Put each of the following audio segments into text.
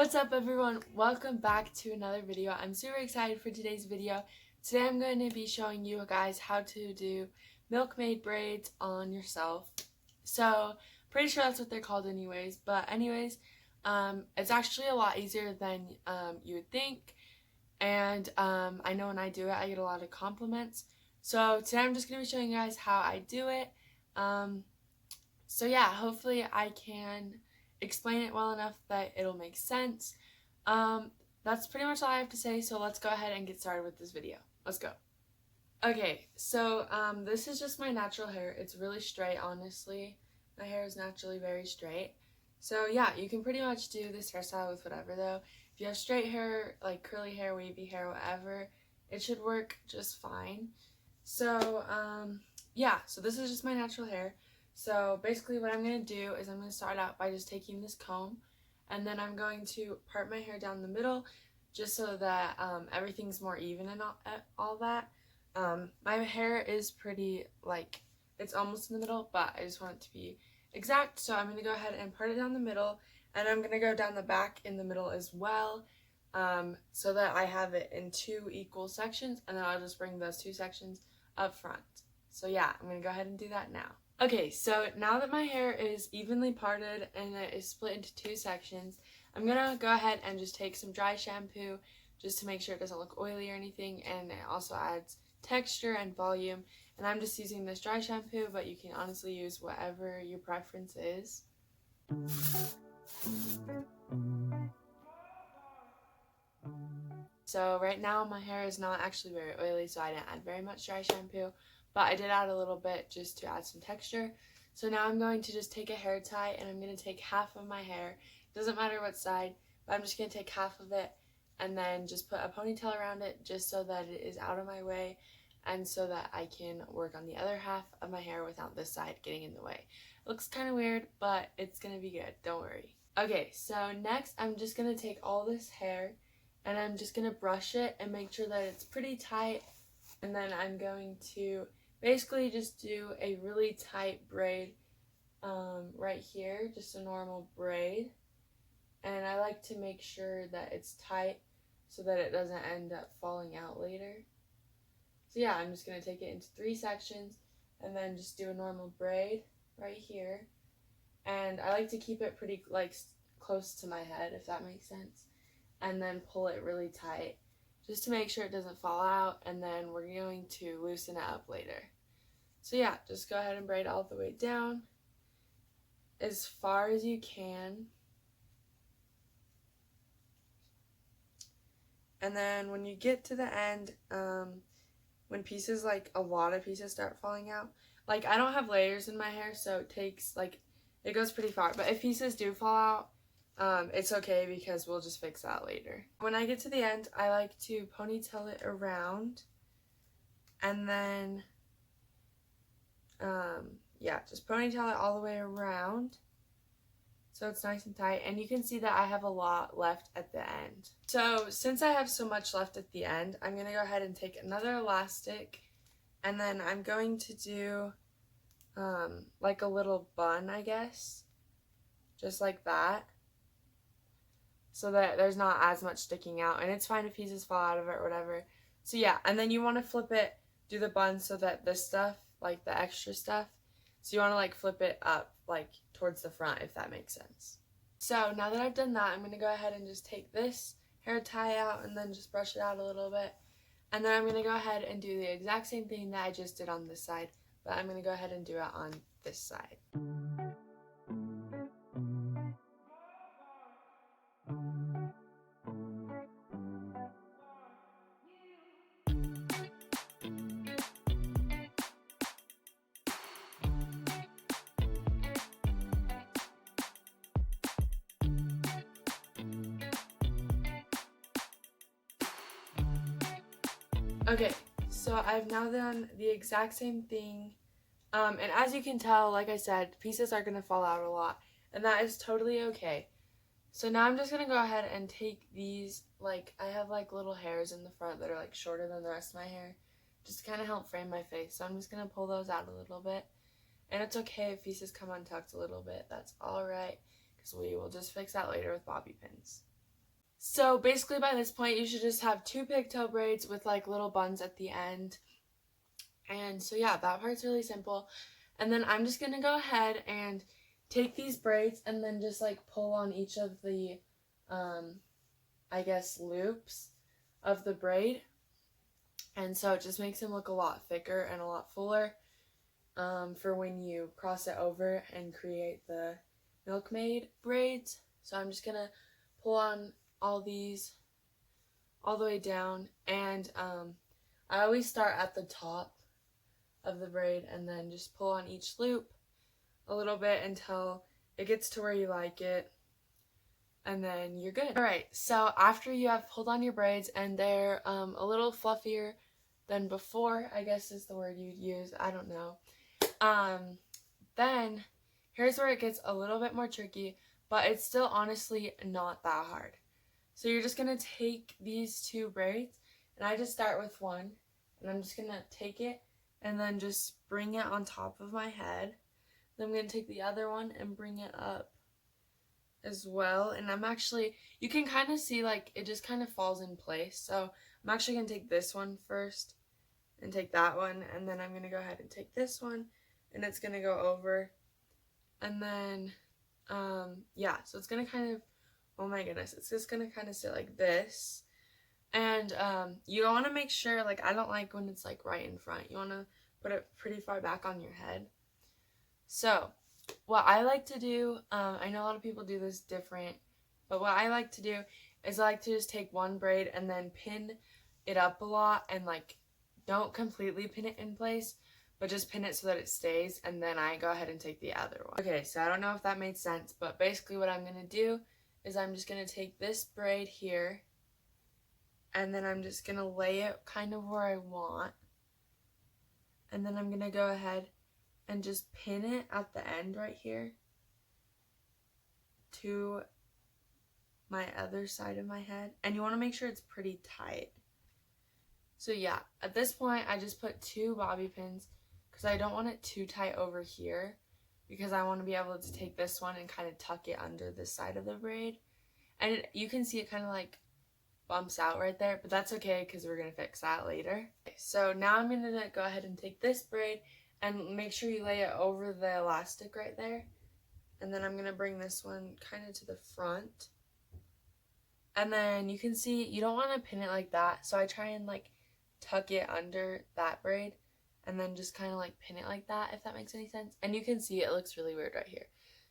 What's up everyone? Welcome back to another video. I'm super excited for today's video. Today I'm going to be showing you guys how to do Milkmaid braids on yourself. So, pretty sure that's what they're called anyways, but it's actually a lot easier than you would think, and I know when I do it I get a lot of compliments. So today I'm just going to be showing you guys how I do it. So yeah, hopefully I can explain it well enough that it'll make sense. That's pretty much all I have to say, so let's go ahead and get started with this video. Let's go. Okay, so this is just my natural hair. It's really straight, honestly. My hair is naturally very straight. So yeah, you can pretty much do this hairstyle with whatever though. If you have straight hair, like curly hair, wavy hair, whatever, it should work just fine. So yeah, so this is just my natural hair. So basically what I'm going to do is I'm going to start out by just taking this comb, and then I'm going to part my hair down the middle just so that everything's more even and all that. My hair is pretty, like, it's almost in the middle, but I just want it to be exact. So I'm going to go ahead and part it down the middle, and I'm going to go down the back in the middle as well, so that I have it in two equal sections, and then I'll just bring those two sections up front. So yeah, I'm going to go ahead and do that now. Okay, so now that my hair is evenly parted and it is split into two sections, I'm going to go ahead and just take some dry shampoo just to make sure it doesn't look oily or anything, and it also adds texture and volume. And I'm just using this dry shampoo, but you can honestly use whatever your preference is. So right now my hair is not actually very oily, so I didn't add very much dry shampoo, but I did add a little bit just to add some texture. So now I'm going to just take a hair tie, and I'm going to take half of my hair. It doesn't matter what side, but I'm just going to take half of it and then just put a ponytail around it just so that it is out of my way, and so that I can work on the other half of my hair without this side getting in the way. It looks kind of weird, but it's going to be good. Don't worry. Okay, so next I'm just going to take all this hair, and I'm just going to brush it and make sure that it's pretty tight, and then I'm going to basically just do a really tight braid right here, just a normal braid, and I like to make sure that it's tight so that it doesn't end up falling out later. So yeah, I'm just going to take it into three sections and then just do a normal braid right here, and I like to keep it pretty close to my head, if that makes sense, and then pull it really tight just to make sure it doesn't fall out, and then we're going to loosen it up later. So yeah, just go ahead and braid all the way down as far as you can. And then when you get to the end, when pieces, like a lot of pieces start falling out, like I don't have layers in my hair, so it takes, it goes pretty far. But if pieces do fall out, it's okay because we'll just fix that later. When I get to the end, I like to ponytail it around, and then yeah, just ponytail it all the way around so it's nice and tight, and you can see that I have a lot left at the end. So since I have so much left at the end, I'm going to go ahead and take another elastic, and then I'm going to do like a little bun, I guess, just like that, so that there's not as much sticking out, and it's fine if pieces fall out of it or whatever. So yeah, and then you want to flip it, do the bun so that this stuff, like the extra stuff, so you want to like flip it up like towards the front, if that makes sense. So now that I've done that, I'm going to go ahead and just take this hair tie out and then just brush it out a little bit, and then I'm going to go ahead and do the exact same thing that I just did on this side, but I'm going to go ahead and do it on this side. Okay, so I've now done the exact same thing, and as you can tell, like I said, pieces are going to fall out a lot, and that is totally okay. So now I'm just going to go ahead and take these, I have little hairs in the front that are shorter than the rest of my hair, just to kind of help frame my face. So I'm just going to pull those out a little bit, and it's okay if pieces come untucked a little bit, that's alright, because we will just fix that later with bobby pins. So basically by this point you should just have 2 pigtail braids with like little buns at the end. And so yeah, that part's really simple. And then I'm just going to go ahead and take these braids and then just like pull on each of the I guess loops of the braid. And so it just makes them look a lot thicker and a lot fuller for when you cross it over and create the Milkmaid braids. So I'm just going to pull on all these all the way down, and I always start at the top of the braid and then just pull on each loop a little bit until it gets to where you like it, and then you're good. Alright, so after you have pulled on your braids and they're a little fluffier than before, I guess is the word you'd use, I don't know, then here's where it gets a little bit more tricky, but it's still honestly not that hard. So you're just going to take these 2 braids, and I just start with one, and I'm just going to take it and then just bring it on top of my head. Then I'm going to take the other one and bring it up as well, and I'm actually, you can kind of see like it just kind of falls in place. So I'm actually going to take this one first and take that one, and then I'm going to go ahead and take this one, and it's going to go over, and then yeah, so it's going to kind of, oh my goodness, it's just going to kind of sit like this. And you want to make sure, like, I don't like when it's like right in front. You want to put it pretty far back on your head. So what I like to do, I know a lot of people do this different, but what I like to do is I like to just take one braid and then pin it up a lot, and like don't completely pin it in place, but just pin it so that it stays, and then I go ahead and take the other one. Okay, so I don't know if that made sense, but basically what I'm going to do is I'm just going to take this braid here, and then I'm just going to lay it kind of where I want, and then I'm going to go ahead and just pin it at the end right here to my other side of my head, and you want to make sure it's pretty tight. So yeah, at this point I just put 2 bobby pins because I don't want it too tight over here, because I want to be able to take this one and kind of tuck it under the side of the braid. And you can see it kind of like bumps out right there, but that's okay because we're going to fix that later. Okay, so now I'm going to go ahead and take this braid and make sure you lay it over the elastic right there. And then I'm going to bring this one kind of to the front. And then you can see you don't want to pin it like that, so I try and like tuck it under that braid and then just kind of like pin it like that, if that makes any sense. And you can see it looks really weird right here,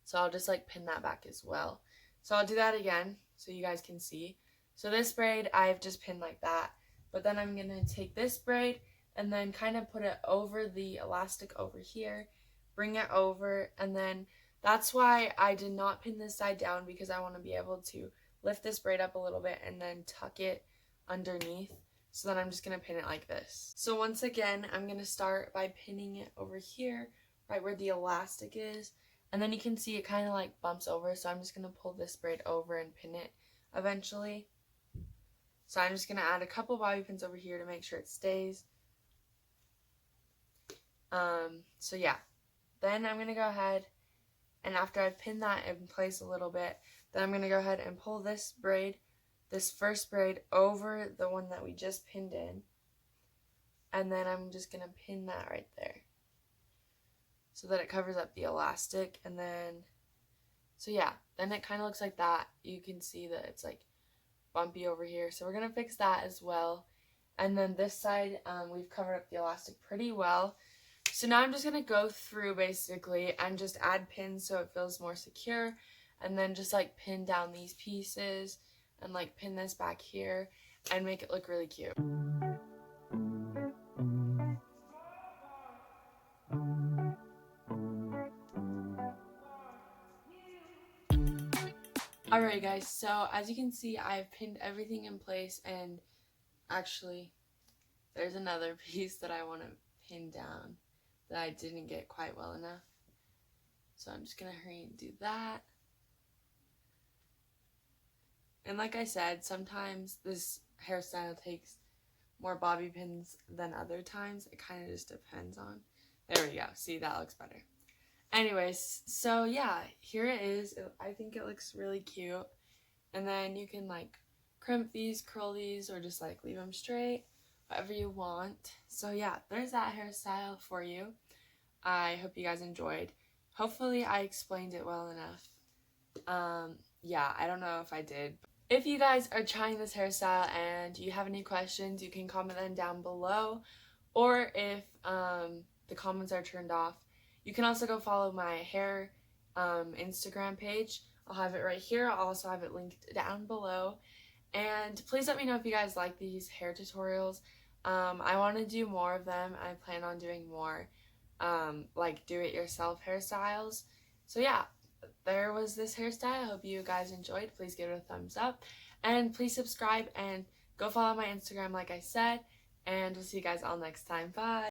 so I'll just like pin that back as well. So I'll do that again so you guys can see. So this braid I've just pinned like that, but then I'm going to take this braid and then kind of put it over the elastic over here, bring it over, and then that's why I did not pin this side down, because I want to be able to lift this braid up a little bit and then tuck it underneath. So then I'm just going to pin it like this. So once again, I'm going to start by pinning it over here, right where the elastic is. And then you can see it kind of like bumps over, so I'm just going to pull this braid over and pin it eventually. So I'm just going to add a couple bobby pins over here to make sure it stays. So yeah, then I'm going to go ahead, and after I've pinned that in place a little bit, then I'm going to go ahead and pull this braid, this first braid, over the one that we just pinned in. And then I'm just going to pin that right there so that it covers up the elastic. And then, so yeah, then it kind of looks like that. You can see that it's like bumpy over here. So we're going to fix that as well. And then this side, we've covered up the elastic pretty well. So now I'm just going to go through basically and just add pins so it feels more secure. And then just like pin down these pieces and like pin this back here and make it look really cute. Alright guys, so as you can see, I've pinned everything in place, and actually there's another piece that I want to pin down that I didn't get quite well enough. So I'm just going to hurry and do that. And like I said, sometimes this hairstyle takes more bobby pins than other times. It kind of just depends on. There we go. See, that looks better. Anyways, so yeah, here it is. I think it looks really cute. And then you can like crimp these, curl these, or just like leave them straight, whatever you want. So yeah, there's that hairstyle for you. I hope you guys enjoyed. Hopefully I explained it well enough. Yeah, I don't know if I did. If you guys are trying this hairstyle and you have any questions, you can comment them down below. Or if the comments are turned off, you can also go follow my hair Instagram page. I'll have it right here. I'll also have it linked down below. And please let me know if you guys like these hair tutorials. I want to do more of them. I plan on doing more like do-it-yourself hairstyles. So yeah, there was this hairstyle. I hope you guys enjoyed. Please give it a thumbs up. And please subscribe and go follow my Instagram like I said. And we'll see you guys all next time. Bye!